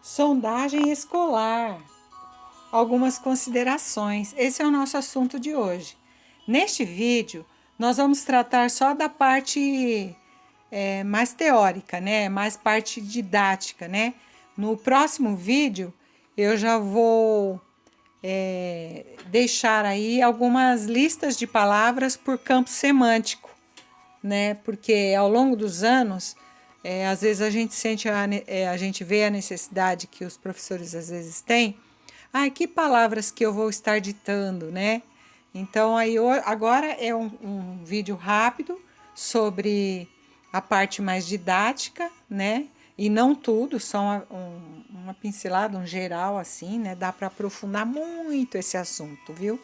Sondagem escolar. Algumas considerações. Esse é o nosso assunto de hoje. Neste vídeo, nós vamos tratar só da parte mais teórica, né? Mais parte didática, né? No próximo vídeo, eu já vou deixar aí algumas listas de palavras por campo semântico, né? Porque ao longo dos anos, às vezes a gente a gente vê a necessidade que os professores às vezes têm. Ai, que palavras que eu vou estar ditando, né? Então, agora é um vídeo rápido sobre a parte mais didática, né? E não tudo, só uma pincelada, um geral assim, né? Dá para aprofundar muito esse assunto, viu?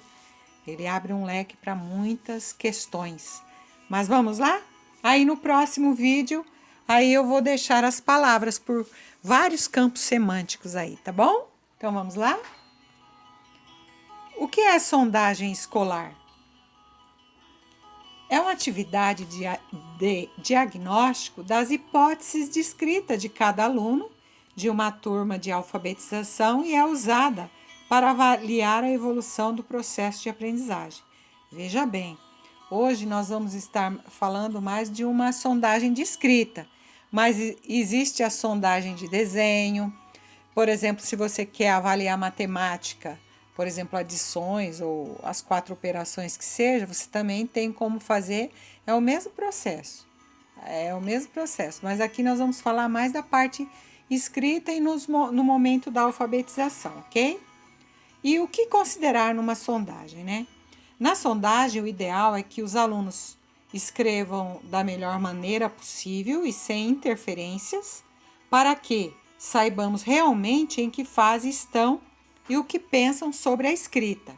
Ele abre um leque para muitas questões. Mas vamos lá? Aí no próximo vídeo, aí eu vou deixar as palavras por vários campos semânticos aí, tá bom? Então vamos lá? O que é sondagem escolar? É uma atividade de diagnóstico das hipóteses de escrita de cada aluno de uma turma de alfabetização e é usada para avaliar a evolução do processo de aprendizagem. Veja bem, hoje nós vamos estar falando mais de uma sondagem de escrita, mas existe a sondagem de desenho. Por exemplo, se você quer avaliar matemática, por exemplo, adições ou as 4 operações que seja, você também tem como fazer, é o mesmo processo. É o mesmo processo, mas aqui nós vamos falar mais da parte escrita e no momento da alfabetização, ok? E o que considerar numa sondagem, né? Na sondagem, o ideal é que os alunos escrevam da melhor maneira possível e sem interferências, para que saibamos realmente em que fase estão e o que pensam sobre a escrita.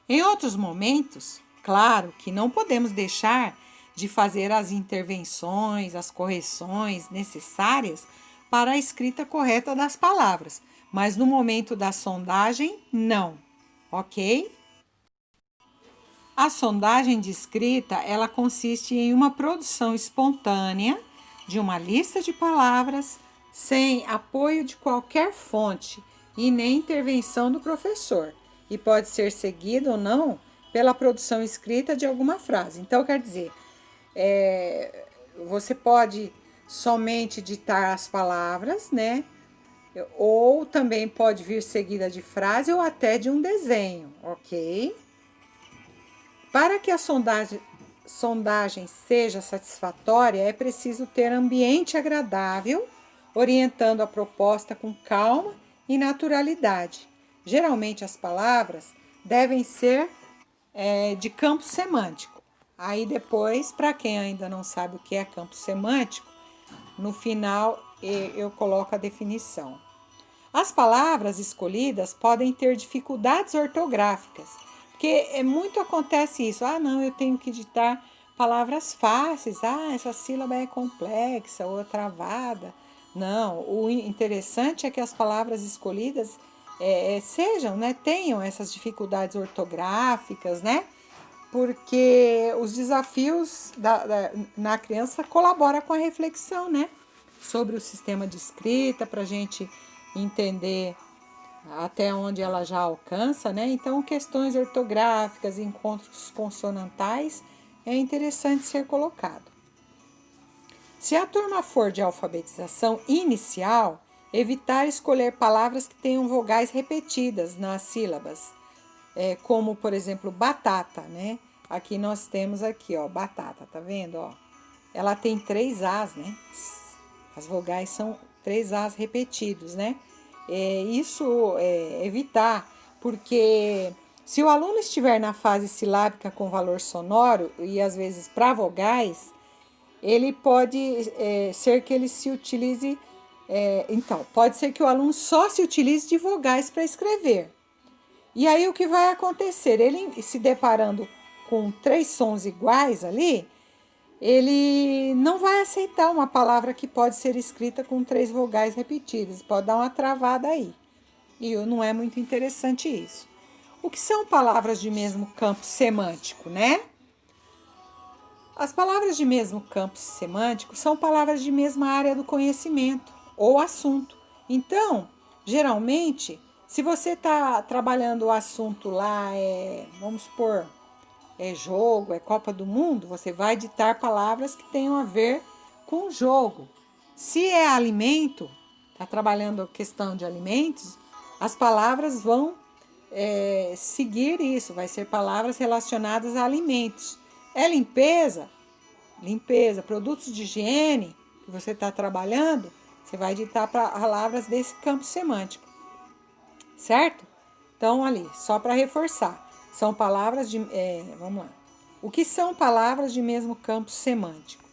Em outros momentos, claro que não podemos deixar de fazer as intervenções, as correções necessárias para a escrita correta das palavras, mas no momento da sondagem, não, ok? A sondagem de escrita, ela consiste em uma produção espontânea de uma lista de palavras sem apoio de qualquer fonte e nem intervenção do professor, e pode ser seguida ou não pela produção escrita de alguma frase. Então, quer dizer, você pode somente ditar as palavras, né? Ou também pode vir seguida de frase ou até de um desenho, ok? Para que a sondagem seja satisfatória, é preciso ter ambiente agradável, orientando a proposta com calma e naturalidade. Geralmente, as palavras devem ser de campo semântico. Aí depois, para quem ainda não sabe o que é campo semântico, no final eu coloco a definição. As palavras escolhidas podem ter dificuldades ortográficas, porque muito acontece isso. Ah, não, eu tenho que ditar palavras fáceis. Ah, essa sílaba é complexa ou travada. Não, o interessante é que as palavras escolhidas sejam, né, tenham essas dificuldades ortográficas, né? Porque os desafios na criança colaboram com a reflexão, né? Sobre o sistema de escrita, para a gente entender até onde ela já alcança, né? Então, questões ortográficas, encontros consonantais, é interessante ser colocado. Se a turma for de alfabetização inicial, evitar escolher palavras que tenham vogais repetidas nas sílabas, como, por exemplo, batata, né? Aqui nós temos aqui, ó, batata, tá vendo, ó? Ela tem 3 As, né? As vogais são 3 As repetidos, né? Isso evitar, porque se o aluno estiver na fase silábica com valor sonoro e às vezes para vogais, ele pode ser que ele se utilize. Então, pode ser que o aluno só se utilize de vogais para escrever. E aí o que vai acontecer? Ele se deparando com 3 sons iguais ali, ele não vai aceitar uma palavra que pode ser escrita com 3 vogais repetidas. Pode dar uma travada aí. E não é muito interessante isso. O que são palavras de mesmo campo semântico, né? As palavras de mesmo campo semântico são palavras de mesma área do conhecimento ou assunto, Então, geralmente, se você está trabalhando o assunto lá, vamos supor, é jogo, é Copa do Mundo, você vai ditar palavras que tenham a ver com o jogo. Se é alimento, está trabalhando a questão de alimentos, as palavras vão seguir isso, vai ser palavras relacionadas a alimentos. É limpeza? Limpeza. Produtos de higiene que você está trabalhando, você vai ditar palavras desse campo semântico, certo? Então, ali, só para reforçar, são palavras de. Vamos lá. O que são palavras de mesmo campo semântico?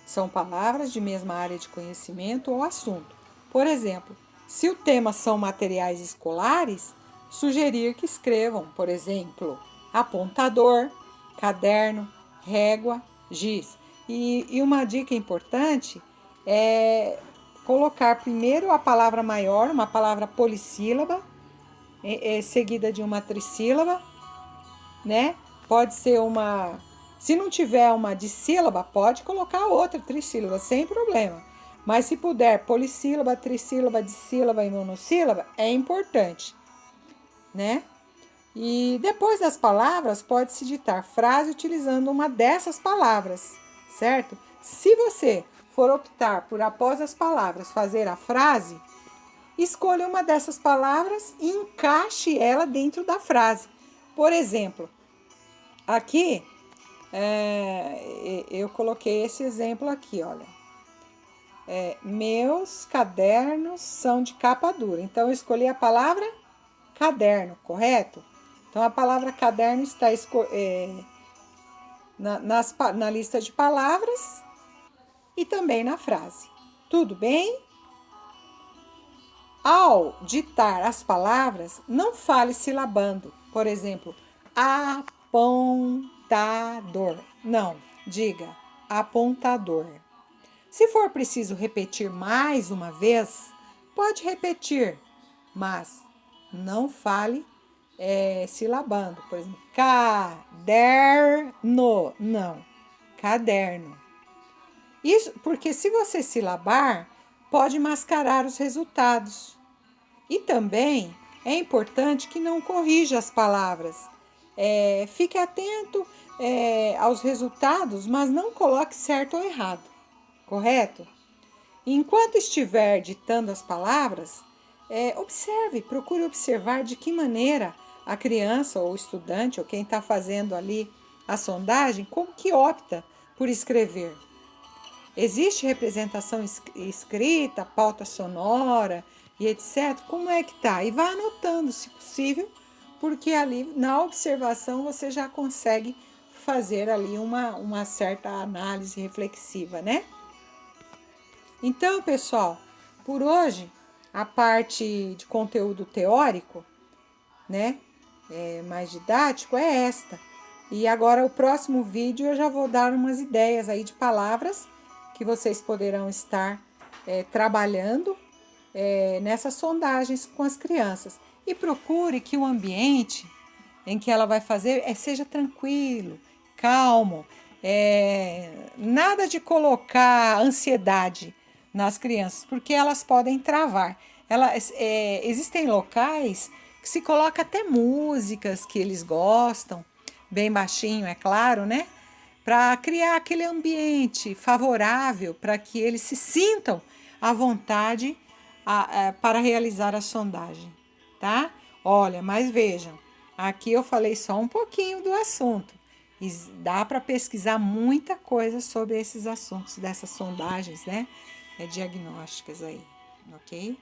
São palavras de mesma área de conhecimento ou assunto. Por exemplo, se o tema são materiais escolares, sugerir que escrevam, por exemplo, apontador, caderno, régua, giz. E uma dica importante é colocar primeiro a palavra maior, uma palavra polissílaba, seguida de uma trissílaba, né? Pode ser uma... Se não tiver uma dissílaba, pode colocar outra trissílaba, sem problema. Mas se puder polissílaba, trissílaba, dissílaba e monossílaba, é importante, né? E depois das palavras, pode-se ditar frase utilizando uma dessas palavras, certo? Se você for optar por, após as palavras, fazer a frase, escolha uma dessas palavras e encaixe ela dentro da frase. Por exemplo, aqui, eu coloquei esse exemplo aqui, olha. Meus cadernos são de capa dura. Então, eu escolhi a palavra caderno, correto? Então, a palavra caderno está na lista de palavras e também na frase. Tudo bem? Ao ditar as palavras, não fale silabando. Por exemplo, apontador. Não, diga apontador. Se for preciso repetir mais uma vez, pode repetir, mas não fale silabando. Por exemplo, caderno. Não, caderno. Isso porque se você silabar, pode mascarar os resultados. E também é importante que não corrija as palavras. Fique atento aos resultados, mas não coloque certo ou errado, correto? Enquanto estiver ditando as palavras, procure observar de que maneira a criança ou o estudante ou quem está fazendo ali a sondagem, como que opta por escrever. Existe representação escrita, pauta sonora e etc. Como é que tá? E vá anotando, se possível, porque ali na observação você já consegue fazer ali uma certa análise reflexiva, né? Então, pessoal, por hoje, a parte de conteúdo teórico, né, mais didático, é esta. E agora, o próximo vídeo, eu já vou dar umas ideias aí de palavras que vocês poderão estar trabalhando nessas sondagens com as crianças. E procure que o ambiente em que ela vai fazer seja tranquilo, calmo, nada de colocar ansiedade nas crianças, porque elas podem travar. Existem locais que se coloca até músicas que eles gostam, bem baixinho, é claro, né? Para criar aquele ambiente favorável para que eles se sintam à vontade para realizar a sondagem, tá? Olha, mas vejam, aqui eu falei só um pouquinho do assunto. E dá para pesquisar muita coisa sobre esses assuntos, dessas sondagens, né? Diagnósticas aí, ok?